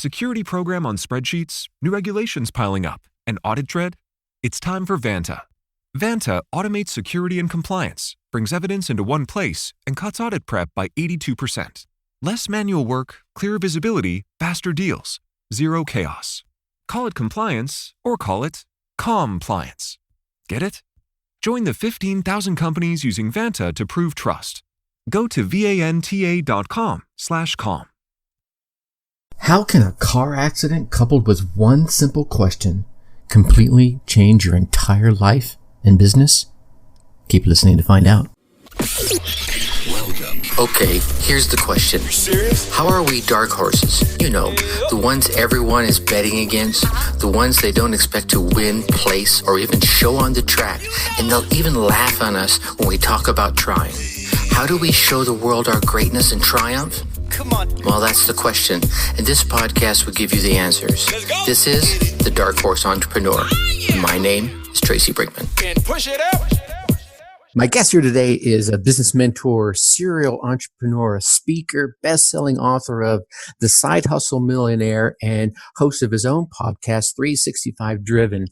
Security program on spreadsheets, new regulations piling up, and audit dread? It's time for Vanta. Vanta automates security and compliance, brings evidence into one place, and cuts audit prep by 82%. Less manual work, clearer visibility, faster deals, zero chaos. Call it compliance or call it compliance. Get it? Join the 15,000 companies using Vanta to prove trust. Go to vanta.com/calm. How can a car accident coupled with one simple question completely change your entire life and business? Keep listening to find out. Okay, here's the question. How are we dark horses? You know, the ones everyone is betting against, the ones they don't expect to win, place, or even show on the track, and they'll even laugh on us when we talk about trying. How do we show the world our greatness and triumph? Come on. Well, that's the question, and this podcast will give you the answers. This is The Dark Horse Entrepreneur. And my name is Tracy Brinkman. And push it up. My guest here today is a business mentor, serial entrepreneur, speaker, best-selling author of The Side Hustle Millionaire, and host of his own podcast, 365 Driven.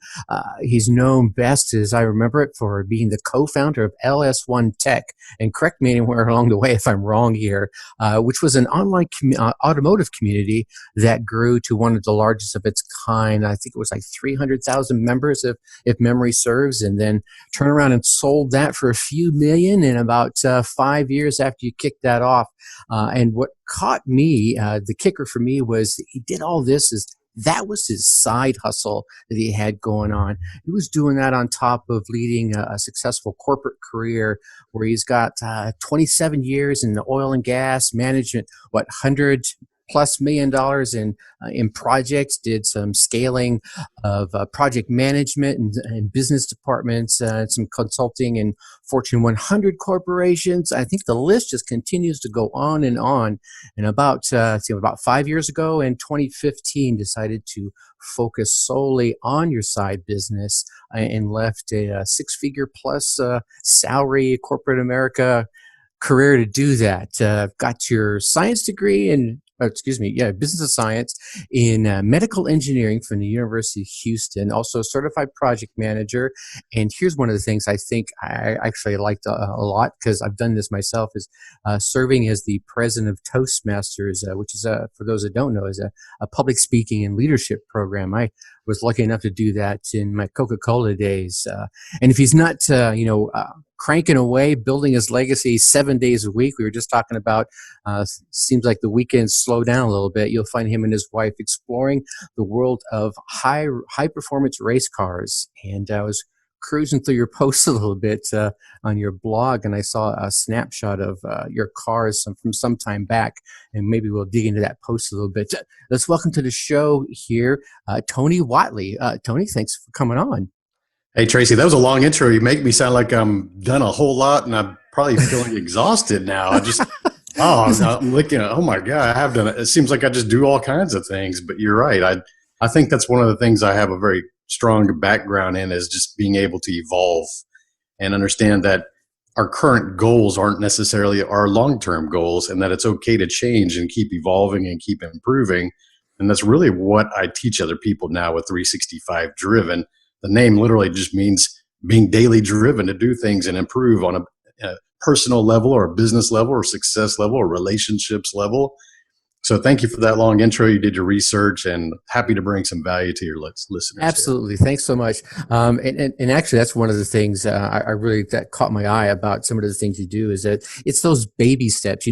He's known best, as I remember it, for being the co-founder of LS1 Tech. And correct me anywhere along the way if I'm wrong here, which was an online automotive community that grew to one of the largest of its kind. I think it was like 300,000 members, if memory serves, and then turned around and sold that for a few million in about 5 years after you kicked that off. And what caught me, the kicker for me, was he did all this that was his side hustle that he had going on. He was doing that on top of leading a successful corporate career where he's got 27 years in the oil and gas management, $100+ million in projects, did some scaling of project management and business departments, some consulting in Fortune 100 corporations. I think the list just continues to go on. And about 5 years ago, in 2015, decided to focus solely on your side business and left a six-figure plus salary corporate America career to do that. Got your science degree in business of science in medical engineering from the University of Houston, also certified project manager. And here's one of the things I think I actually liked a lot, because I've done this myself, is serving as the president of Toastmasters, which is, for those that don't know, is a public speaking and leadership program. I was lucky enough to do that in my Coca-Cola days. And if he's not, cranking away, building his legacy 7 days a week, we were just talking about, seems like the weekends slow down a little bit. You'll find him and his wife exploring the world of high performance race cars. And I was cruising through your posts a little bit on your blog, and I saw a snapshot of your cars from some time back, and maybe we'll dig into that post a little bit. Let's welcome to the show here, Tony Whatley. Tony, thanks for coming on. Hey, Tracy, that was a long intro. You make me sound like I'm done a whole lot, and I'm probably feeling exhausted now. I'm looking at, oh my God, I have done it. It seems like I just do all kinds of things, but you're right. I think that's one of the things I have a very strong background in, is just being able to evolve and understand that our current goals aren't necessarily our long-term goals, and that it's okay to change and keep evolving and keep improving. And that's really what I teach other people now with 365 Driven. The name literally just means being daily driven to do things and improve on a personal level or a business level or success level or relationships level. So thank you for that long intro. You did your research, and happy to bring some value to your listeners. Absolutely. Here. Thanks so much. And actually, that's one of the things that caught my eye about some of the things you do, is that it's those baby steps.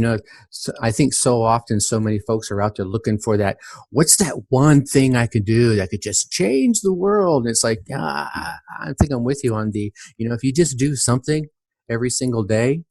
I think so often so many folks are out there looking for that, what's that one thing I could do that could just change the world? And it's like, I think I'm with you on the, if you just do something every single day,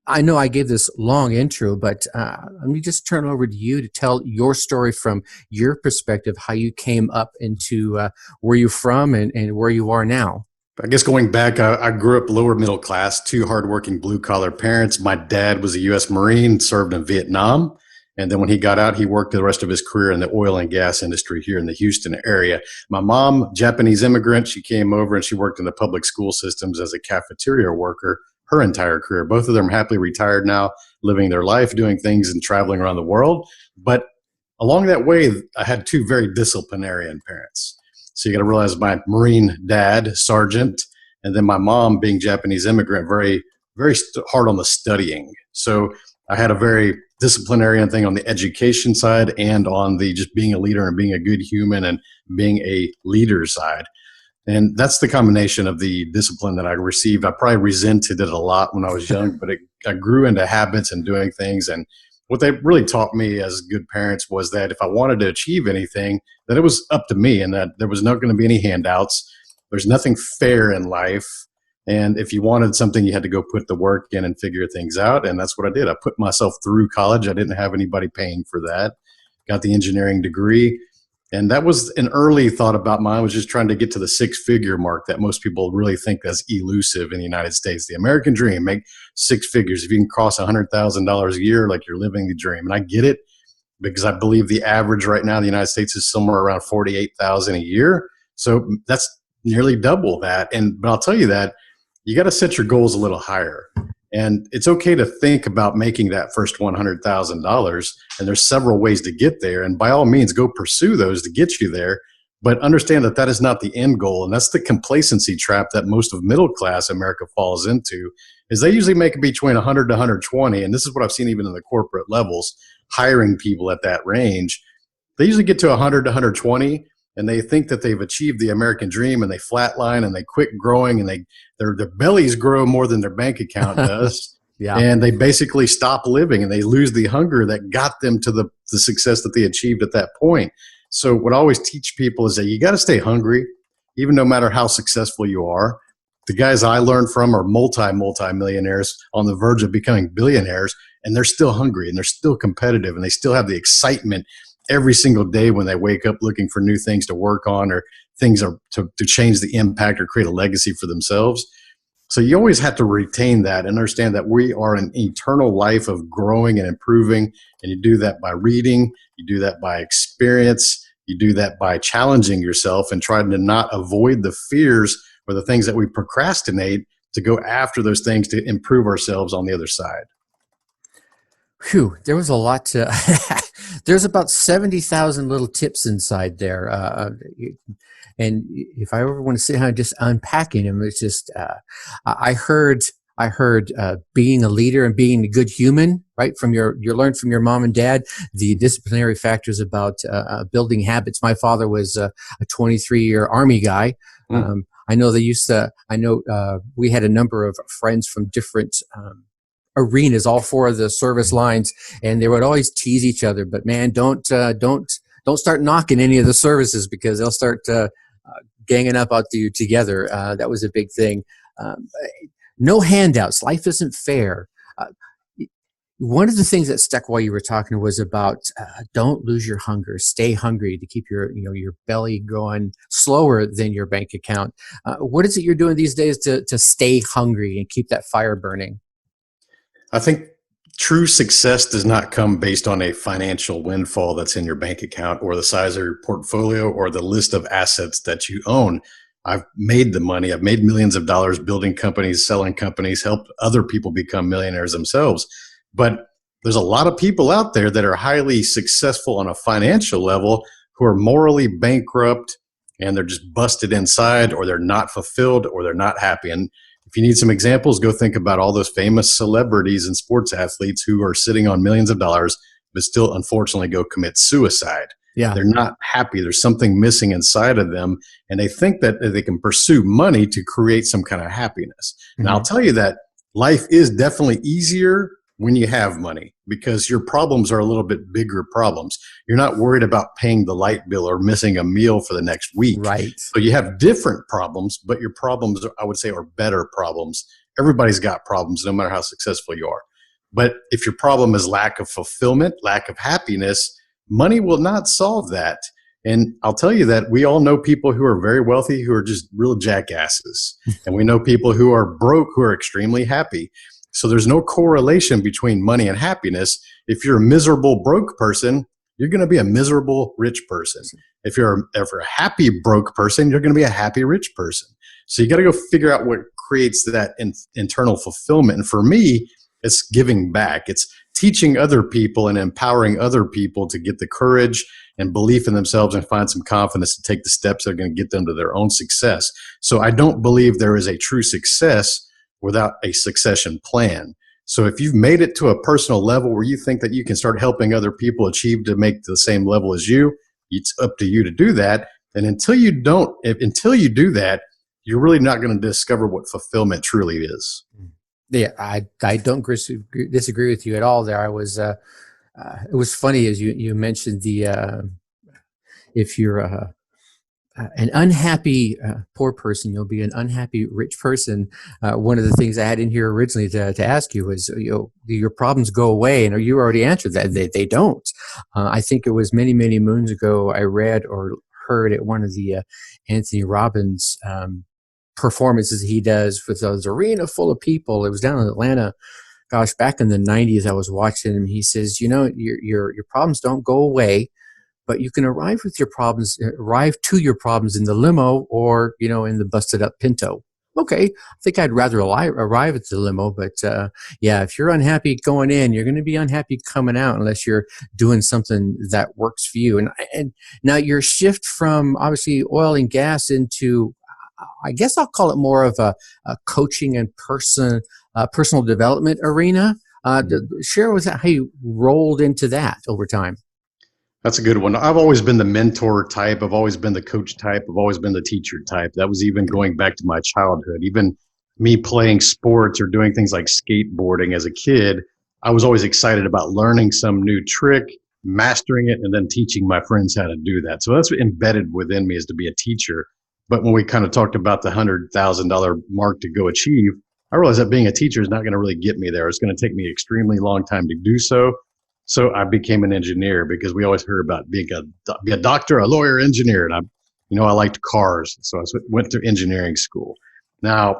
I know I gave this long intro, but let me just turn it over to you to tell your story from your perspective, how you came up into where you're from and where you are now. I guess going back, I grew up lower middle class, two hardworking blue-collar parents. My dad was a U.S. Marine, served in Vietnam. And then when he got out, he worked the rest of his career in the oil and gas industry here in the Houston area. My mom, Japanese immigrant, she came over and she worked in the public school systems as a cafeteria worker her entire career. Both of them happily retired now, living their life, doing things and traveling around the world. But along that way, I had two very disciplinarian parents. So you got to realize my Marine dad, sergeant, and then my mom, being Japanese immigrant, very, very hard on the studying. So I had a very disciplinarian thing on the education side and on the just being a leader and being a good human and being a leader side. And that's the combination of the discipline that I received. I probably resented it a lot when I was young, but I grew into habits and doing things. And what they really taught me as good parents was that if I wanted to achieve anything, that it was up to me and that there was not going to be any handouts. There's nothing fair in life. And if you wanted something, you had to go put the work in and figure things out. And that's what I did. I put myself through college. I didn't have anybody paying for that. Got the engineering degree. And that was an early thought about mine, was just trying to get to the six-figure mark that most people really think that's elusive in the United States. The American dream, make six figures. If you can cross $100,000 a year, like you're living the dream. And I get it, because I believe the average right now in the United States is somewhere around 48,000 a year. So that's nearly double that. But I'll tell you that you got to set your goals a little higher. And it's okay to think about making that first $100,000. And there's several ways to get there. And by all means, go pursue those to get you there. But understand that that is not the end goal. And that's the complacency trap that most of middle class America falls into, is they usually make it between 100 to 120. And this is what I've seen even in the corporate levels, hiring people at that range. They usually get to 100 to 120. And they think that they've achieved the American dream, and they flatline and they quit growing, and their bellies grow more than their bank account does. Yeah. And they basically stop living, and they lose the hunger that got them to the success that they achieved at that point. So what I always teach people is that you got to stay hungry, even no matter how successful you are. The guys I learned from are multi-millionaires on the verge of becoming billionaires, and they're still hungry, and they're still competitive, and they still have the excitement every single day when they wake up looking for new things to work on, or things to change the impact or create a legacy for themselves. So you always have to retain that and understand that we are an eternal life of growing and improving. And you do that by reading, you do that by experience, you do that by challenging yourself and trying to not avoid the fears or the things that we procrastinate, to go after those things to improve ourselves on the other side. Whew, there was a lot to, there's about 70,000 little tips inside there. And if I ever want to sit down and just unpacking them, it's just, I heard being a leader and being a good human, right? You learned from your mom and dad, the disciplinary factors about building habits. My father was a 23-year Army guy. I know we had a number of friends from different, arenas, all four of the service lines, and they would always tease each other. But man, don't start knocking any of the services, because they'll start ganging up on you together. That was a big thing. No handouts. Life isn't fair. One of the things that stuck while you were talking was about don't lose your hunger. Stay hungry to keep your belly going slower than your bank account. What is it you're doing these days to stay hungry and keep that fire burning? I think true success does not come based on a financial windfall that's in your bank account, or the size of your portfolio, or the list of assets that you own. I've made the money. I've made millions of dollars building companies, selling companies, helped other people become millionaires themselves. But there's a lot of people out there that are highly successful on a financial level who are morally bankrupt, and they're just busted inside, or they're not fulfilled, or they're not happy. And if you need some examples, go think about all those famous celebrities and sports athletes who are sitting on millions of dollars, but still unfortunately go commit suicide. Yeah. They're not happy. There's something missing inside of them. And they think that they can pursue money to create some kind of happiness. Mm-hmm. And I'll tell you that life is definitely easier when you have money, because your problems are a little bit bigger problems. You're not worried about paying the light bill or missing a meal for the next week. Right. So you have different problems, but your problems, I would say, are better problems. Everybody's got problems, no matter how successful you are. But if your problem is lack of fulfillment, lack of happiness, money will not solve that. And I'll tell you that we all know people who are very wealthy who are just real jackasses. And we know people who are broke who are extremely happy. So there's no correlation between money and happiness. If you're a miserable broke person, you're going to be a miserable rich person. If you're a happy broke person, you're going to be a happy rich person. So you got to go figure out what creates that internal fulfillment. And for me, it's giving back. It's teaching other people and empowering other people to get the courage and belief in themselves and find some confidence to take the steps that are going to get them to their own success. So I don't believe there is a true success without a succession plan. So if you've made it to a personal level where you think that you can start helping other people achieve to make the same level as you, it's up to you to do that. And until you do that, you're really not going to discover what fulfillment truly is. Yeah, I don't disagree with you at all there. I was, it was funny as you mentioned if you're an unhappy poor person, you'll be an unhappy rich person. One of the things I had in here originally to ask you was, your problems go away, and you already answered that. They don't. I think it was many, many moons ago I read or heard at one of the Anthony Robbins performances he does with those arena full of people. It was down in Atlanta. Gosh, back in the 90s, I was watching him. He says, your problems don't go away, but you can arrive to your problems in the limo or, in the busted up Pinto. Okay, I think I'd rather arrive at the limo, but if you're unhappy going in, you're going to be unhappy coming out unless you're doing something that works for you. And now your shift from obviously oil and gas into, I guess I'll call it more of a coaching and personal development arena. Share with us how you rolled into that over time. That's a good one. I've always been the mentor type. I've always been the coach type. I've always been the teacher type. That was even going back to my childhood. Even me playing sports or doing things like skateboarding as a kid, I was always excited about learning some new trick, mastering it, and then teaching my friends how to do that. So that's embedded within me, is to be a teacher. But when we kind of talked about the $100,000 mark to go achieve, I realized that being a teacher is not going to really get me there. It's going to take me an extremely long time to do so. So I became an engineer, because we always heard about being a doctor, a lawyer, engineer. And I liked cars. So I went to engineering school. Now,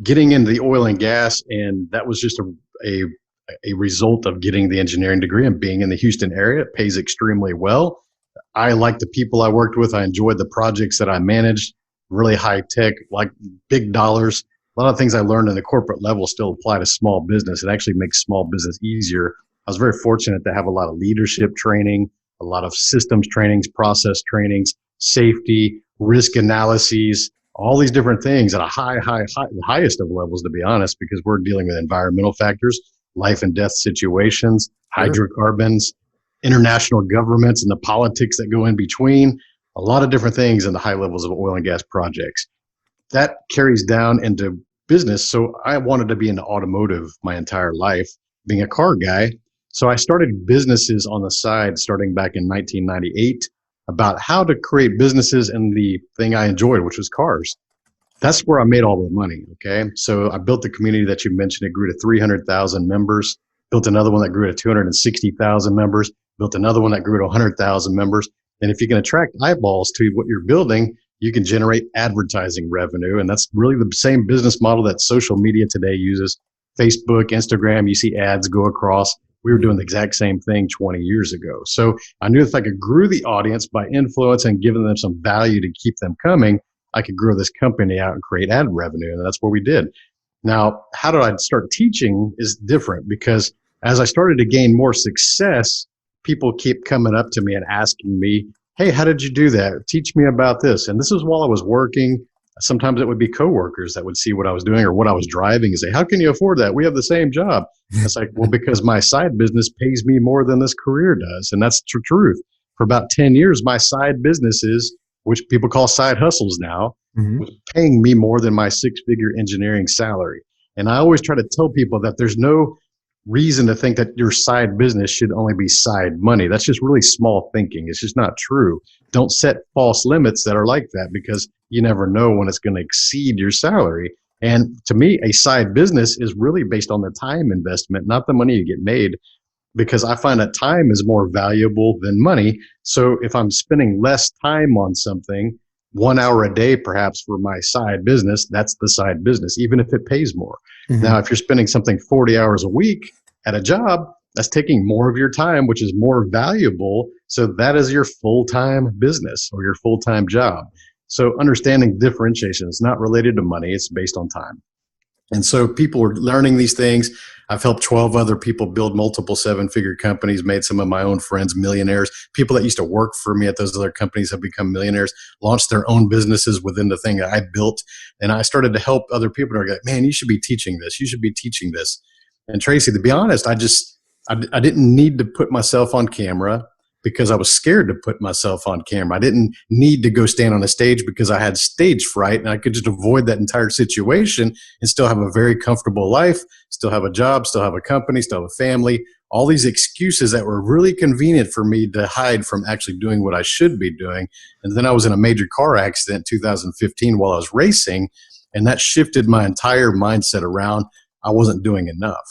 getting into the oil and gas, and that was just a result of getting the engineering degree and being in the Houston area. It pays extremely well. I liked the people I worked with. I enjoyed the projects that I managed, really high tech, like big dollars. A lot of things I learned in the corporate level still apply to small business. It actually makes small business easier. I was very fortunate to have a lot of leadership training, a lot of systems trainings, process trainings, safety, risk analyses, all these different things at a the highest of levels, to be honest, because we're dealing with environmental factors, life and death situations, hydrocarbons, international governments, and the politics that go in between, a lot of different things in the high levels of oil and gas projects. That carries down into business. So I wanted to be in automotive my entire life, being a car guy. So I started businesses on the side starting back in 1998 about how to create businesses in the thing I enjoyed, which was cars. That's where I made all the money, okay? So I built the community that you mentioned. It grew to 300,000 members, built another one that grew to 260,000 members, built another one that grew to 100,000 members. And if you can attract eyeballs to what you're building, you can generate advertising revenue. And that's really the same business model that social media today uses. Facebook, Instagram, you see ads go across. We were doing the exact same thing 20 years ago. So I knew if I could grow the audience by influence and giving them some value to keep them coming, I could grow this company out and create ad revenue. And that's what we did. Now, how did I start teaching is different, because as I started to gain more success, people keep coming up to me and asking me, hey, how did you do that? Teach me about this. And this is while I was working. Sometimes it would be coworkers that would see what I was doing or what I was driving and say, how can you afford that? We have the same job. It's like, well, because my side business pays me more than this career does. And that's the truth. For about 10 years, my side businesses, which people call side hustles now, was paying me more than my six-figure engineering salary. And I always try to tell people that there's no reason to think that your side business should only be side money. That's just really small thinking. It's just not true. Don't set false limits that are like that, because you never know when it's going to exceed your salary. And to me, a side business is really based on the time investment, not the money you get made, because I find that time is more valuable than money. So if I'm spending less time on something, 1 hour a day, perhaps for my side business, that's the side business, even if it pays more. Now, if you're spending something 40 hours a week at a job, that's taking more of your time, which is more valuable. So that is your full-time business or your full-time job. So understanding differentiation is not related to money. It's based on time. And so people were learning these things. I've helped 12 other people build multiple 7-figure companies, made some of my own friends millionaires. People that used to work for me at those other companies have become millionaires, launched their own businesses within the thing that I built. And I started to help other people. They're like, man, you should be teaching this. You should be teaching this. And Tracy, to be honest, I didn't need to put myself on camera because I was scared to put myself on camera. I didn't need to go stand on a stage because I had stage fright, and I could just avoid that entire situation and still have a very comfortable life, still have a job, still have a company, still have a family, all these excuses that were really convenient for me to hide from actually doing what I should be doing. And then I was in a major car accident in 2015 while I was racing, and that shifted my entire mindset around. I wasn't doing enough.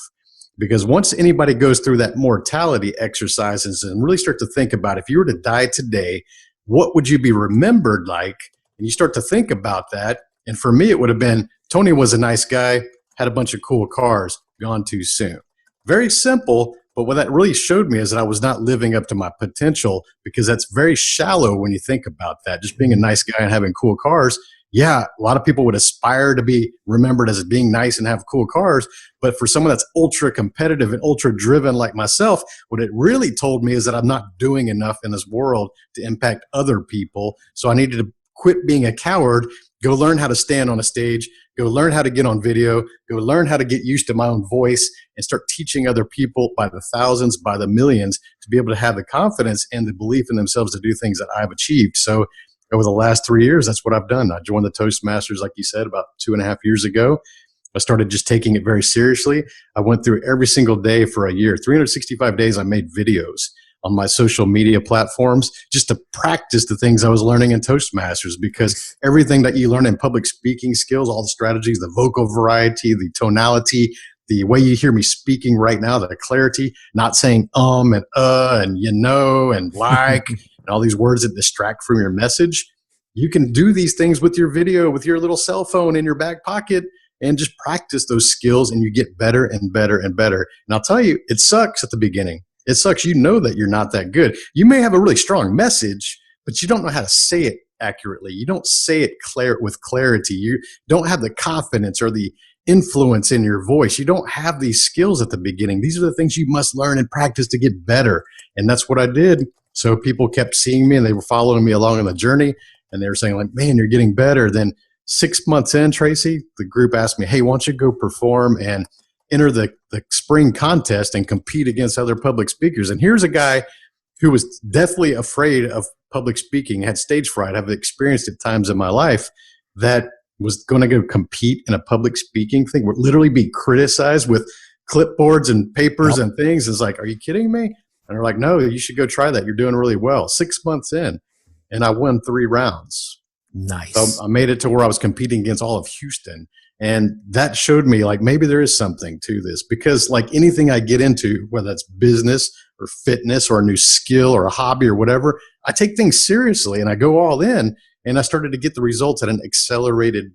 Because once anybody goes through that mortality exercises and really start to think about, if you were to die today, what would you be remembered like? And you start to think about that. And for me, it would have been, Tony was a nice guy, had a bunch of cool cars, gone too soon. Very simple, but what that really showed me is that I was not living up to my potential, because that's very shallow when you think about that. Just being a nice guy and having cool cars. Yeah, a lot of people would aspire to be remembered as being nice and have cool cars. But for someone that's ultra competitive and ultra driven like myself, what it really told me is that I'm not doing enough in this world to impact other people. So I needed to quit being a coward, go learn how to stand on a stage, go learn how to get on video, go learn how to get used to my own voice, and start teaching other people by the thousands, by the millions, to be able to have the confidence and the belief in themselves to do things that I've achieved. So over the last 3 years, that's what I've done. I joined the Toastmasters, like you said, about 2.5 years ago. I started just taking it very seriously. I went through every single day for a year. 365 days I made videos on my social media platforms just to practice the things I was learning in Toastmasters, because everything that you learn in public speaking skills, all the strategies, the vocal variety, the tonality, the way you hear me speaking right now, the clarity, not saying and you know and like and all these words that distract from your message. You can do these things with your video, with your little cell phone in your back pocket, and just practice those skills, and you get better and better and better. And I'll tell you, it sucks at the beginning. It sucks. You know that you're not that good. You may have a really strong message, but you don't know how to say it accurately. You don't say it with clarity. You don't have the confidence or the influence in your voice. You don't have these skills at the beginning. These are the things you must learn and practice to get better. And that's what I did. So people kept seeing me, and they were following me along on the journey, and they were saying like, man, you're getting better. Then 6 months in, Tracy, the group asked me, hey, why don't you go perform and enter the spring contest and compete against other public speakers? And here's a guy who was deathly afraid of public speaking, had stage fright, I've experienced it times in my life, that was going to go compete in a public speaking thing, would literally be criticized with clipboards and papers and things. It's like, are you kidding me? And they're like, no, you should go try that. You're doing really well. 6 months in, and I won 3 rounds. Nice. So I made it to where I was competing against all of Houston. And that showed me like maybe there is something to this, because like anything I get into, whether it's business or fitness or a new skill or a hobby or whatever, I take things seriously and I go all in, and I started to get the results at an accelerated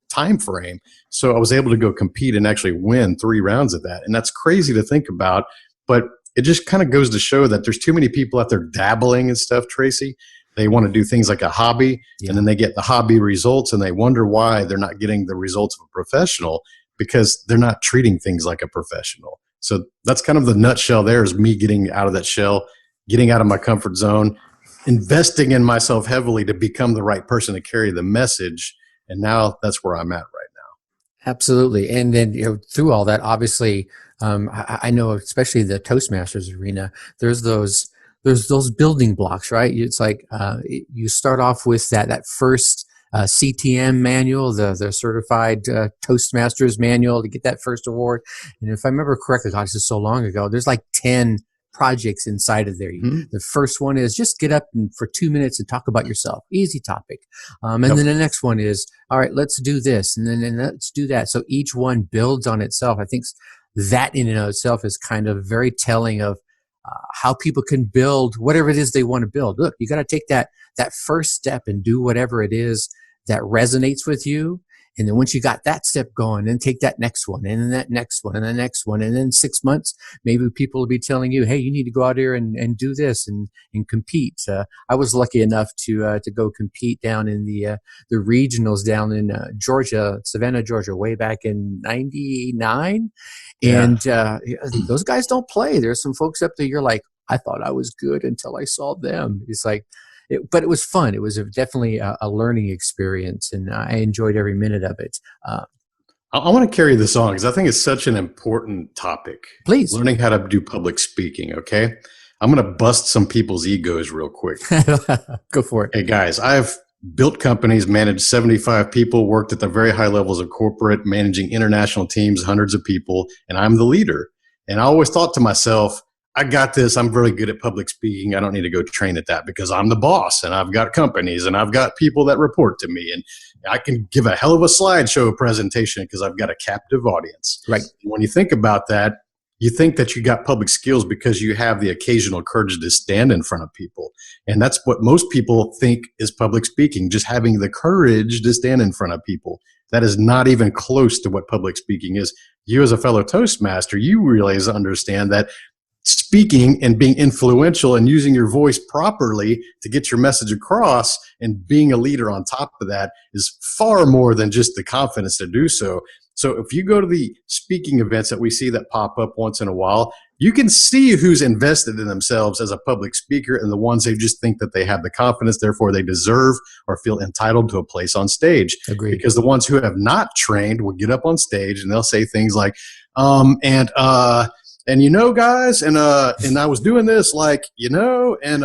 time frame. So I was able to go compete and actually win 3 rounds of that. And that's crazy to think about, but it just kind of goes to show that there's too many people out there dabbling and stuff, Tracy. They want to do things like a hobby, and then they get the hobby results, and they wonder why they're not getting the results of a professional, because they're not treating things like a professional. So that's kind of the nutshell there, is me getting out of that shell, getting out of my comfort zone, investing in myself heavily to become the right person to carry the message. And now that's where I'm at right now. Absolutely. And then, through all that, obviously, I know, especially the Toastmasters arena, there's those building blocks, right? It's like you start off with that first CTM manual, the certified Toastmasters manual, to get that first award. And if I remember correctly, God, this is so long ago, there's like 10 projects inside of there. Mm-hmm. The first one is just get up for 2 minutes and talk about yourself. Easy topic. And then the next one is, all right, let's do this. And then let's do that. So each one builds on itself. I think that in and of itself is kind of very telling of how people can build whatever it is they want to build. Look, you got to take that first step and do whatever it is that resonates with you. And then once you got that step going, then take that next one, and then that next one, and the next one. And then 6 months, maybe people will be telling you, hey, you need to go out here and do this and compete. I was lucky enough to go compete down in the regionals down in Georgia, Savannah, Georgia, way back in '99. Yeah. And those guys don't play. There's some folks up there, you're like, I thought I was good until I saw them. It's like, but it was fun. It was definitely a learning experience, and I enjoyed every minute of it. I want to carry this on because I think it's such an important topic. Please. Learning how to do public speaking, okay? I'm going to bust some people's egos real quick. Go for it. Hey, guys, I've built companies, managed 75 people, worked at the very high levels of corporate, managing international teams, hundreds of people, and I'm the leader. And I always thought to myself, I got this. I'm really good at public speaking. I don't need to go train at that because I'm the boss and I've got companies and I've got people that report to me and I can give a hell of a slideshow presentation because I've got a captive audience. Right. When you think about that, you think that you got public skills because you have the occasional courage to stand in front of people. And that's what most people think is public speaking, just having the courage to stand in front of people. That is not even close to what public speaking is. You as a fellow Toastmaster, you realize, understand that speaking and being influential and using your voice properly to get your message across and being a leader on top of that is far more than just the confidence to do so. So if you go to the speaking events that we see that pop up once in a while, you can see who's invested in themselves as a public speaker and the ones who just think that they have the confidence, therefore they deserve or feel entitled to a place on stage. Agreed. Because the ones who have not trained will get up on stage and they'll say things like, and you know, guys, and I was doing this, like, you know, and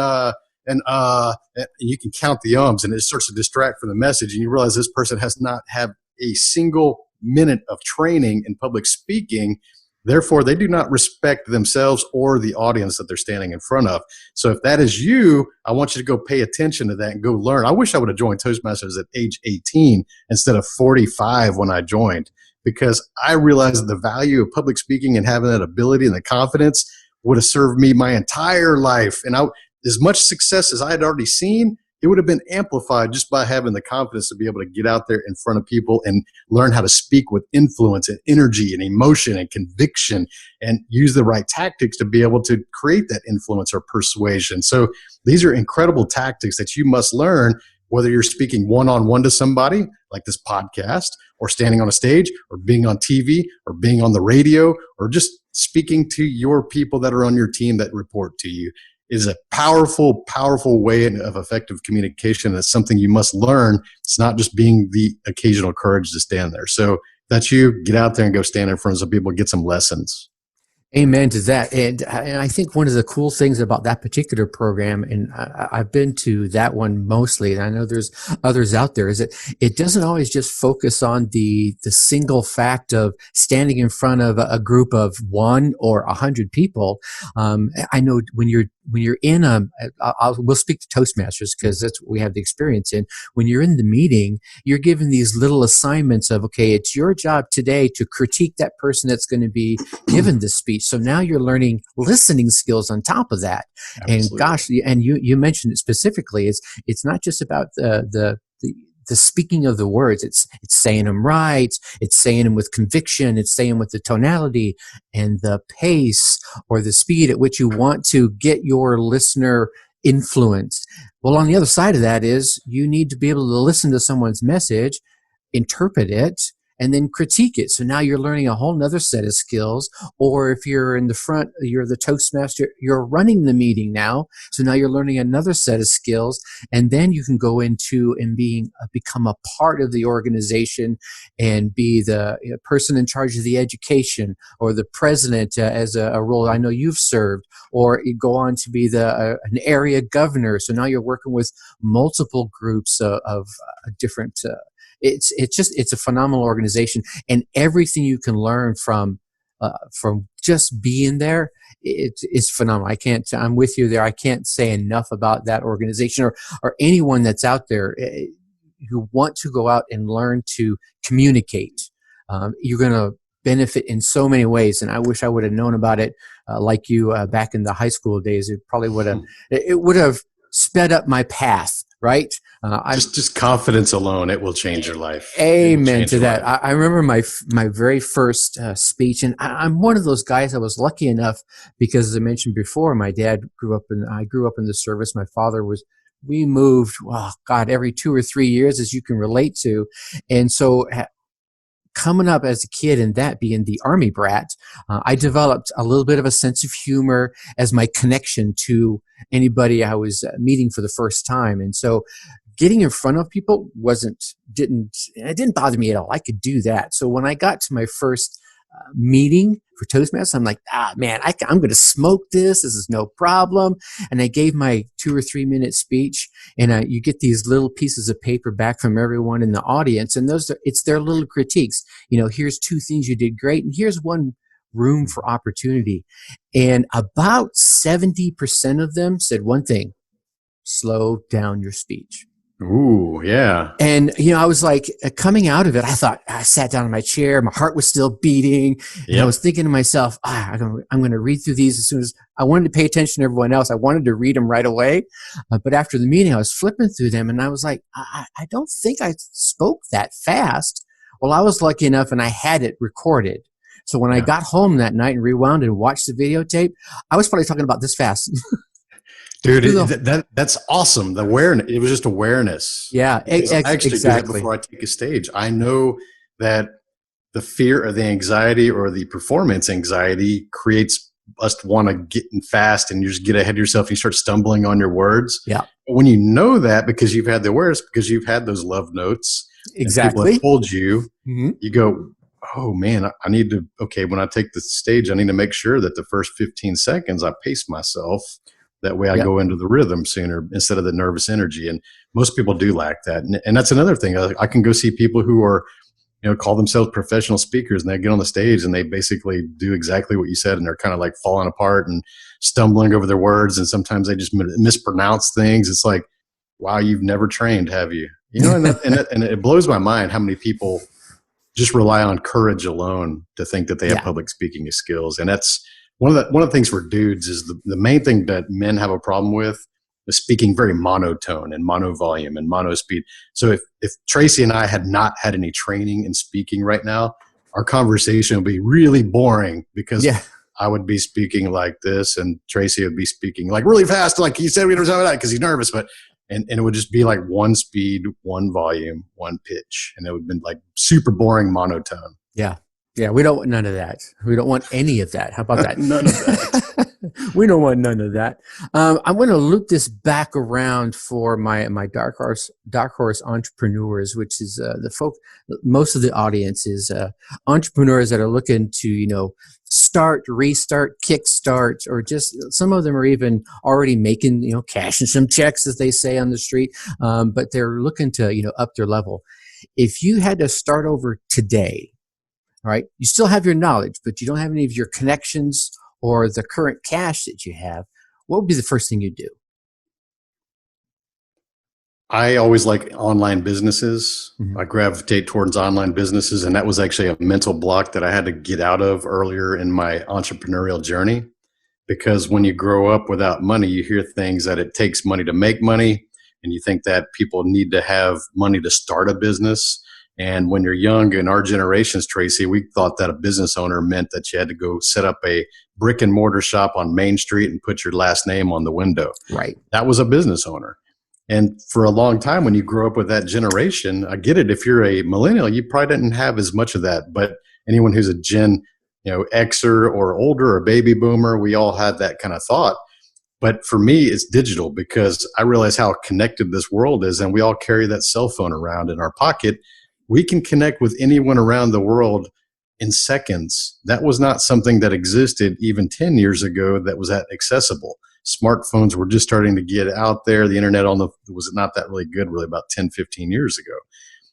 you can count the ums, and it starts to distract from the message, and you realize this person has not had a single minute of training in public speaking. Therefore, they do not respect themselves or the audience that they're standing in front of. So if that is you, I want you to go pay attention to that and go learn. I wish I would have joined Toastmasters at age 18 instead of 45 when I joined, because I realized that the value of public speaking and having that ability and the confidence would have served me my entire life. And as much success as I had already seen, it would have been amplified just by having the confidence to be able to get out there in front of people and learn how to speak with influence and energy and emotion and conviction and use the right tactics to be able to create that influence or persuasion. So these are incredible tactics that you must learn, whether you're speaking one-on-one to somebody like this podcast, or standing on a stage, or being on TV, or being on the radio, or just speaking to your people that are on your team that report to you. It is a powerful, powerful way of effective communication. It's something you must learn. It's not just being the occasional courage to stand there. So that's you. Get out there and go stand in front of some people, get some lessons. Amen to that. And I think one of the cool things about that particular program, and I've been to that one mostly, and I know there's others out there, is that it doesn't always just focus on the single fact of standing in front of a group of 1 or 100 people. I know when you're in we'll speak to Toastmasters because that's what we have the experience in. When you're in the meeting, you're given these little assignments of, okay, it's your job today to critique that person that's going to be given the speech. So now you're learning listening skills on top of that. Absolutely. And gosh, and you mentioned it specifically. It's not just about the speaking of the words. It's saying them right. It's saying them with conviction. It's saying with the tonality and the pace or the speed at which you want to get your listener influenced. Well, on the other side of that is you need to be able to listen to someone's message, interpret it, and then critique it. So now you're learning a whole nother set of skills. Or if you're in the front, you're the Toastmaster, you're running the meeting now. So now you're learning another set of skills. And then you can go into and become a part of the organization and be the person in charge of the education, or the president as a role I know you've served, or you go on to be an area governor. So now you're working with multiple groups of different It's a phenomenal organization, and everything you can learn from just being there, it's phenomenal. I'm with you there. I can't say enough about that organization or anyone that's out there who want to go out and learn to communicate. You're going to benefit in so many ways, and I wish I would have known about it like you back in the high school days. It would have sped up my path. Right? Just confidence alone, it will change your life. Amen to that. I remember my very first speech, and I'm one of those guys. I was lucky enough because, as I mentioned before, my dad I grew up in the service. My father we moved, every 2 or 3 years, as you can relate to, and so coming up as a kid and that being the Army brat, I developed a little bit of a sense of humor as my connection to anybody I was meeting for the first time. And so getting in front of people didn't bother me at all. I could do that. So when I got to my first meeting for Toastmasters, I'm like, man, I'm going to smoke this. This is no problem. And I gave my 2 or 3 minute speech, and you get these little pieces of paper back from everyone in the audience, and it's their little critiques. Here's 2 things you did great, and here's one room for opportunity. And about 70% of them said one thing: slow down your speech. Ooh, yeah. And, I was like, coming out of it, I sat down in my chair, my heart was still beating, and I was thinking to myself, I'm going to read through these as soon as I wanted to pay attention to everyone else. I wanted to read them right away. But after the meeting, I was flipping through them, and I was like, I don't think I spoke that fast. Well, I was lucky enough, and I had it recorded. So when I got home that night and rewound and watched the videotape, I was probably talking about this fast. Dude, that's awesome. The awareness, it was just awareness. Yeah, I actually do that before I take a stage. I know that the fear or the anxiety or the performance anxiety creates us to want to get in fast, and you just get ahead of yourself and you start stumbling on your words. Yeah. But when you know that, because you've had the awareness, because you've had those love notes, exactly, people have told you, you go, oh man, I need to, when I take the stage, I need to make sure that the first 15 seconds I pace myself. That way I go into the rhythm sooner instead of the nervous energy. And most people do lack that. And that's another thing. I can go see people who are, call themselves professional speakers, and they get on the stage and they basically do exactly what you said. And they're kind of like falling apart and stumbling over their words. And sometimes they just mispronounce things. It's like, wow, you've never trained, have you? And it blows my mind how many people just rely on courage alone to think that they have public speaking skills. And that's, one of the things for dudes is the main thing that men have a problem with is speaking very monotone and mono volume and mono speed. So if Tracy and I had not had any training in speaking right now, our conversation would be really boring because I would be speaking like this and Tracy would be speaking like really fast, like he said we don't know that because he's nervous, but and it would just be like one speed, one volume, one pitch, and it would have been like super boring monotone. Yeah. Yeah, we don't want none of that. We don't want any of that. How about that? None of that. We don't want none of that. I'm going to loop this back around for my dark horse entrepreneurs, which is most of the audience is entrepreneurs that are looking to start, restart, kickstart, or just some of them are even already making cashing some checks, as they say on the street, but they're looking to up their level. If you had to start over today, all right, you still have your knowledge, but you don't have any of your connections or the current cash that you have, what would be the first thing you'd do? I always like online businesses. I gravitate towards online businesses, and that was actually a mental block that I had to get out of earlier in my entrepreneurial journey. Because when you grow up without money, you hear things that it takes money to make money, and you think that people need to have money to start a business. And when you're young, in our generations, Tracy, we thought that a business owner meant that you had to go set up a brick and mortar shop on Main Street and put your last name on the window. Right. That was a business owner. And for a long time, when you grow up with that generation, I get it. If you're a millennial, you probably didn't have as much of that. But anyone who's a Gen Xer or older or baby boomer, we all had that kind of thought. But for me, it's digital because I realize how connected this world is. And we all carry that cell phone around in our pocket. We can connect with anyone around the world in seconds. That was not something that existed even 10 years ago that was that accessible. Smartphones were just starting to get out there. The internet was not that really good really about 10, 15 years ago.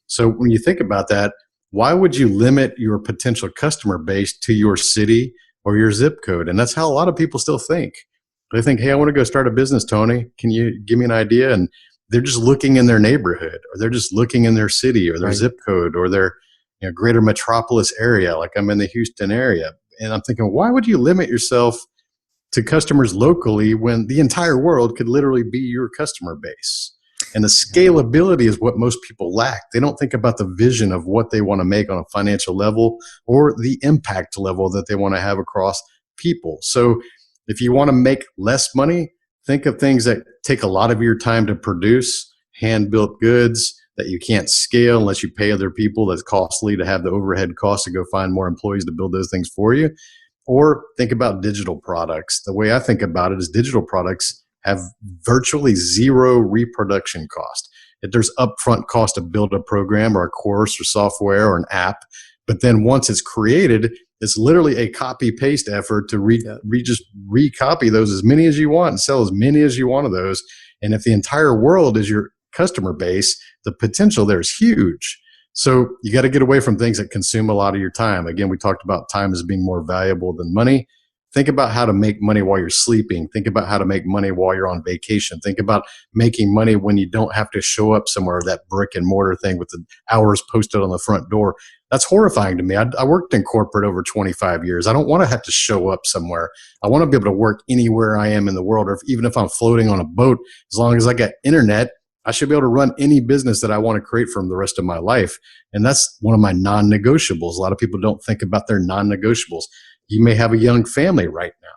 So when you think about that, why would you limit your potential customer base to your city or your zip code? And that's how a lot of people still think. They think, hey, I want to go start a business, Tony. Can you give me an idea? And they're just looking in their neighborhood, or they're just looking in their city or their zip code or their greater metropolis area. Like I'm in the Houston area. And I'm thinking, why would you limit yourself to customers locally when the entire world could literally be your customer base? And the scalability is what most people lack. They don't think about the vision of what they want to make on a financial level or the impact level that they want to have across people. So if you want to make less money, think of things that take a lot of your time to produce, hand-built goods that you can't scale unless you pay other people. That's costly to have the overhead costs to go find more employees to build those things for you. Or think about digital products. The way I think about it is digital products have virtually zero reproduction cost. If there's upfront cost to build a program or a course or software or an app, but then once it's created, it's literally a copy-paste effort to just recopy those as many as you want and sell as many as you want of those. And if the entire world is your customer base, the potential there is huge. So you got to get away from things that consume a lot of your time. Again, we talked about time as being more valuable than money. Think about how to make money while you're sleeping. Think about how to make money while you're on vacation. Think about making money when you don't have to show up somewhere, that brick and mortar thing with the hours posted on the front door. That's horrifying to me. I worked in corporate over 25 years. I don't want to have to show up somewhere. I want to be able to work anywhere I am in the world, or even if I'm floating on a boat, as long as I got internet, I should be able to run any business that I want to create from the rest of my life. And that's one of my non-negotiables. A lot of people don't think about their non-negotiables. You may have a young family right now.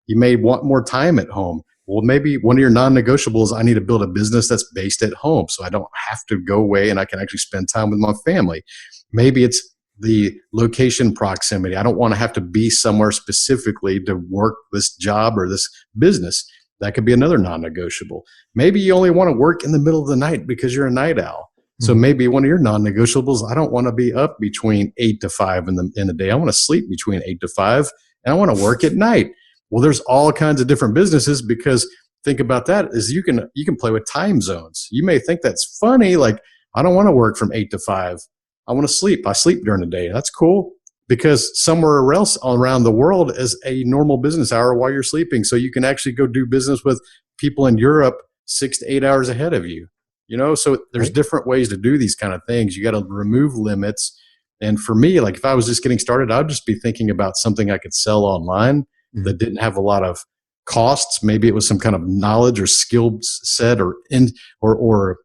You may want more time at home. Well, maybe one of your non-negotiables, I need to build a business that's based at home so I don't have to go away and I can actually spend time with my family. Maybe it's the location proximity. I don't want to have to be somewhere specifically to work this job or this business. That could be another non-negotiable. Maybe you only want to work in the middle of the night because you're a night owl. So maybe one of your non-negotiables, I don't want to be up between 8 to 5 in the day. I want to sleep between 8 to 5 and I want to work at night. Well, there's all kinds of different businesses, because think about that is you can play with time zones. You may think that's funny. Like, I don't want to work from 8 to 5. I want to sleep. I sleep during the day. That's cool, because somewhere else around the world is a normal business hour while you're sleeping. So you can actually go do business with people in Europe 6 to 8 hours ahead of you. You know, so there's different ways to do these kind of things. You got to remove limits. And for me, like if I was just getting started, I'd just be thinking about something I could sell online that didn't have a lot of costs. Maybe it was some kind of knowledge or skill set or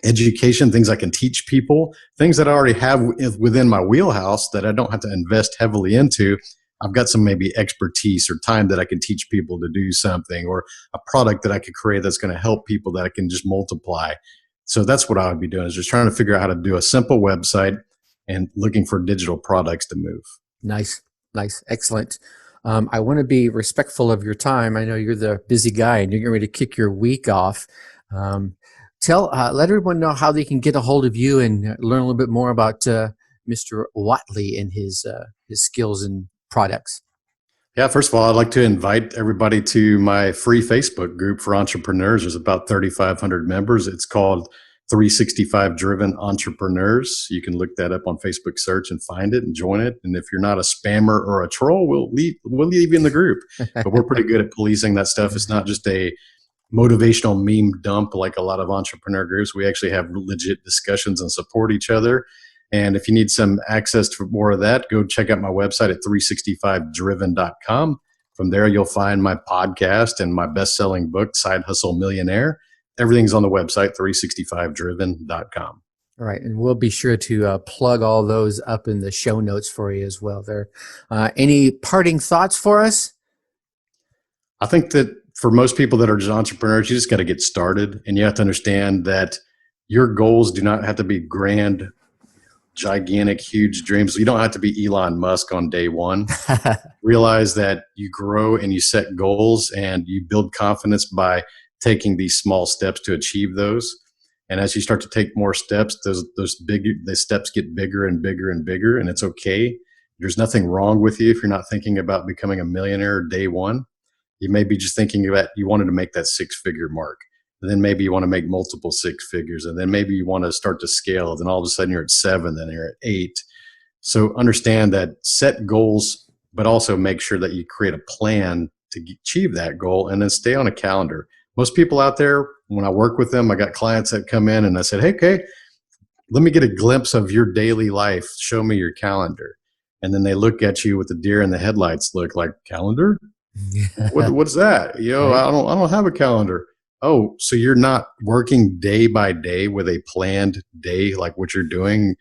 education, things I can teach people, things that I already have within my wheelhouse that I don't have to invest heavily into. I've got some maybe expertise or time that I can teach people to do something, or a product that I could create that's going to help people that I can just multiply. So that's what I would be doing, is just trying to figure out how to do a simple website and looking for digital products to move. Nice. Excellent. I want to be respectful of your time. I know you're the busy guy and you're getting ready to kick your week off. Let everyone know how they can get a hold of you and learn a little bit more about Mr. Whatley and his skills and products. Yeah, first of all, I'd like to invite everybody to my free Facebook group for entrepreneurs. There's about 3,500 members. It's called 365 Driven Entrepreneurs. You can look that up on Facebook search and find it and join it. And if you're not a spammer or a troll, we'll leave you in the group. But we're pretty good at policing that stuff. It's not just a motivational meme dump like a lot of entrepreneur groups. We actually have legit discussions and support each other. And if you need some access to more of that, go check out my website at 365driven.com. From there, you'll find my podcast and my best-selling book, Side Hustle Millionaire. Everything's on the website, 365driven.com. All right. And we'll be sure to plug all those up in the show notes for you as well there. Any parting thoughts for us? I think that for most people that are just entrepreneurs, you just got to get started, and you have to understand that your goals do not have to be grand, gigantic, huge dreams. You don't have to be Elon Musk on day one. Realize that you grow and you set goals and you build confidence by taking these small steps to achieve those. And as you start to take more steps, the steps get bigger and bigger and bigger, and it's okay. There's nothing wrong with you if you're not thinking about becoming a millionaire day one. You may be just thinking about you wanted to make that 6-figure mark. And then maybe you want to make multiple 6 figures. And then maybe you want to start to scale. Then all of a sudden you're at 7, then you're at 8. So understand that, set goals, but also make sure that you create a plan to achieve that goal, and then stay on a calendar. Most people out there, when I work with them, I got clients that come in and I said, hey, okay, let me get a glimpse of your daily life. Show me your calendar. And then they look at you with the deer in the headlights look, like, calendar? What's that? Right. I don't have a calendar. oh, so you're not working day by day with a planned day like what you're doing.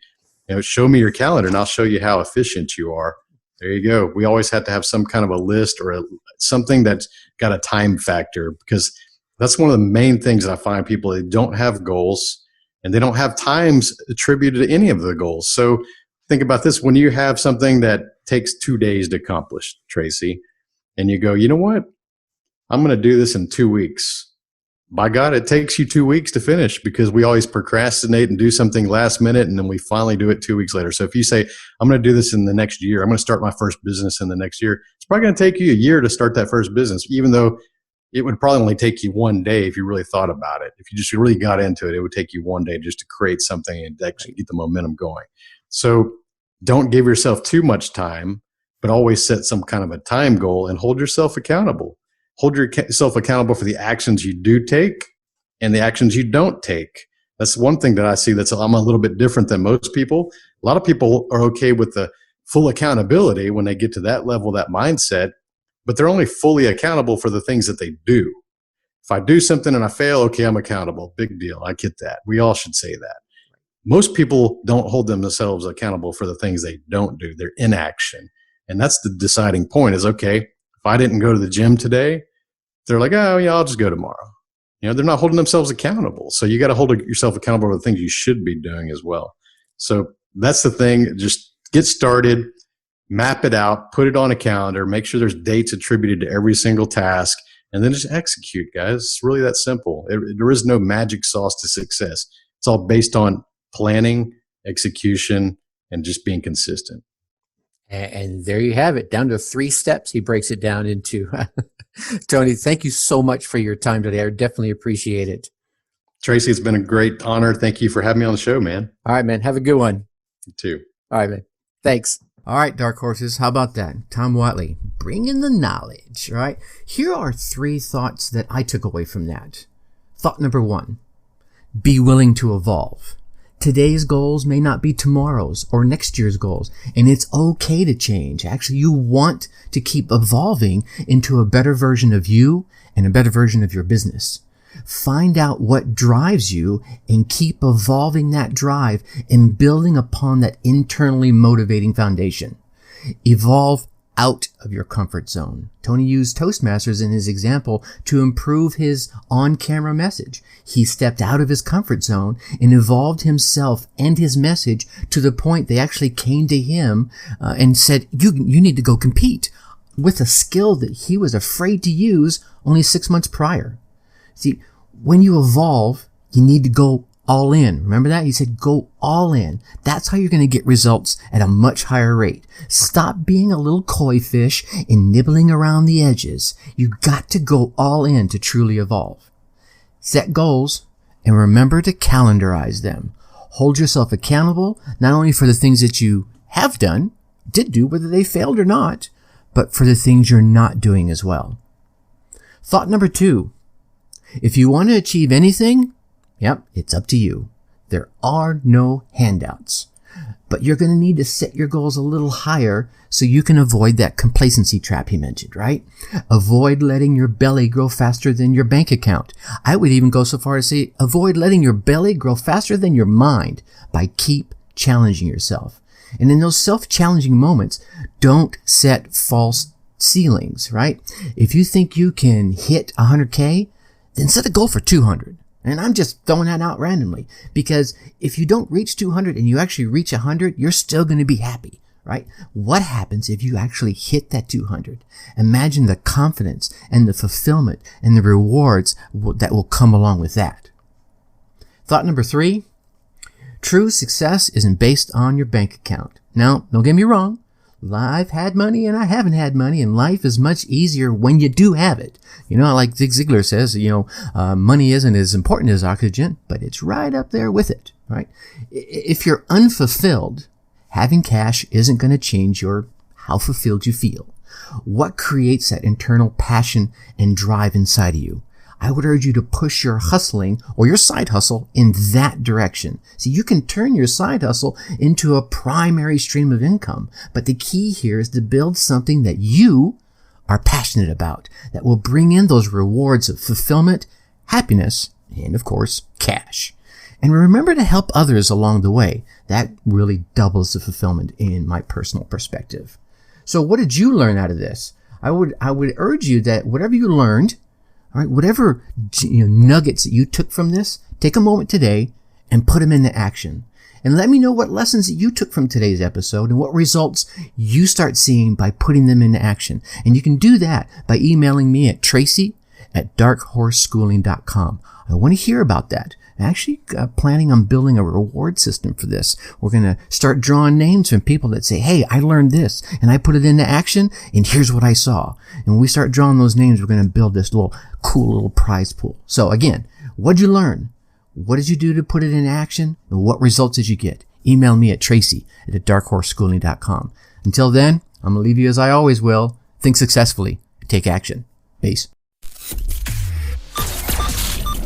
Show me your calendar and I'll show you how efficient you are. There you go. We always have to have some kind of a list or something that's got a time factor, because that's one of the main things that I find people, they don't have goals and they don't have times attributed to any of the goals. So think about this. When you have something that takes 2 days to accomplish, Tracy, and you go, you know what? I'm going to do this in 2 weeks. By God, it takes you 2 weeks to finish, because we always procrastinate and do something last minute, and then we finally do it 2 weeks later. So if you say, I'm going to do this in the next year, I'm going to start my first business in the next year, it's probably going to take you a year to start that first business, even though it would probably only take you 1 day if you really thought about it. If you just really got into it, it would take you 1 day just to create something and actually get the momentum going. So don't give yourself too much time, but always set some kind of a time goal and hold yourself accountable. Hold yourself accountable for the actions you do take and the actions you don't take. That's one thing that I see I'm a little bit different than most people. A lot of people are okay with the full accountability when they get to that level, that mindset, but they're only fully accountable for the things that they do. If I do something and I fail, okay, I'm accountable. Big deal. I get that. We all should say that. Most people don't hold themselves accountable for the things they don't do. They're inaction. And that's the deciding point is, okay, if I didn't go to the gym today, they're like, oh, yeah, I'll just go tomorrow. They're not holding themselves accountable. So you got to hold yourself accountable for the things you should be doing as well. So that's the thing. Just get started, map it out, put it on a calendar, make sure there's dates attributed to every single task, and then just execute, guys. It's really that simple. There is no magic sauce to success. It's all based on planning, execution, and just being consistent. And there you have it, down to 3 steps. He breaks it down into. Tony, thank you so much for your time today. I definitely appreciate it. Tracy, it's been a great honor. Thank you for having me on the show, man. All right, man. Have a good one. You too. All right, man. Thanks. All right, Dark Horses. How about that? Tom Whatley, bring in the knowledge, right? Here are 3 thoughts that I took away from that. Thought number 1, be willing to evolve. Today's goals may not be tomorrow's or next year's goals, and it's okay to change. Actually, you want to keep evolving into a better version of you and a better version of your business. Find out what drives you and keep evolving that drive and building upon that internally motivating foundation. Evolve out of your comfort zone. Tony used Toastmasters in his example to improve his on-camera message. He stepped out of his comfort zone and evolved himself and his message to the point they actually came to him and said, you need to go compete with a skill that he was afraid to use only 6 months prior. See, when you evolve, you need to go all in. Remember that? He said, go all in. That's how you're going to get results at a much higher rate. Stop being a little koi fish and nibbling around the edges. You got to go all in to truly evolve. Set goals and remember to calendarize them. Hold yourself accountable, not only for the things that you have done, did do, whether they failed or not, but for the things you're not doing as well. Thought number 2, if you want to achieve anything, yep, it's up to you. There are no handouts. But you're going to need to set your goals a little higher so you can avoid that complacency trap he mentioned, right? Avoid letting your belly grow faster than your bank account. I would even go so far as to say avoid letting your belly grow faster than your mind by keep challenging yourself. And in those self-challenging moments, don't set false ceilings, right? If you think you can hit 100K, then set a goal for 200. And I'm just throwing that out randomly, because if you don't reach 200 and you actually reach 100, you're still going to be happy, right? What happens if you actually hit that 200? Imagine the confidence and the fulfillment and the rewards that will come along with that. Thought number 3, true success isn't based on your bank account. Now, don't get me wrong. I've had money and I haven't had money, and life is much easier when you do have it. Like Zig Ziglar says, money isn't as important as oxygen, but it's right up there with it, right? If you're unfulfilled, having cash isn't going to change how fulfilled you feel. What creates that internal passion and drive inside of you? I would urge you to push your hustling or your side hustle in that direction. See, you can turn your side hustle into a primary stream of income, but the key here is to build something that you are passionate about, that will bring in those rewards of fulfillment, happiness, and of course, cash. And remember to help others along the way. That really doubles the fulfillment in my personal perspective. So what did you learn out of this? I would urge you that whatever you learned, all right, whatever nuggets that you took from this, take a moment today and put them into action. And let me know what lessons that you took from today's episode and what results you start seeing by putting them into action. And you can do that by emailing me at tracy@darkhorseschooling.com. I want to hear about that. I'm actually planning on building a reward system for this. We're going to start drawing names from people that say, hey, I learned this and I put it into action and here's what I saw. And when we start drawing those names, we're going to build this cool little prize pool. So again, what'd you learn? What did you do to put it into action? And what results did you get? Email me at tracy@darkhorseschooling.com. Until then, I'm going to leave you as I always will. Think successfully. Take action. Peace.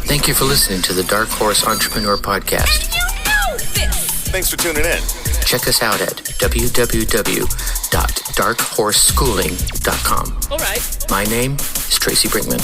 Thank you for listening to the Dark Horse Entrepreneur Podcast. And you know this! Thanks for tuning in. Check us out at www.darkhorseschooling.com. All right. My name is Tracy Brinkman.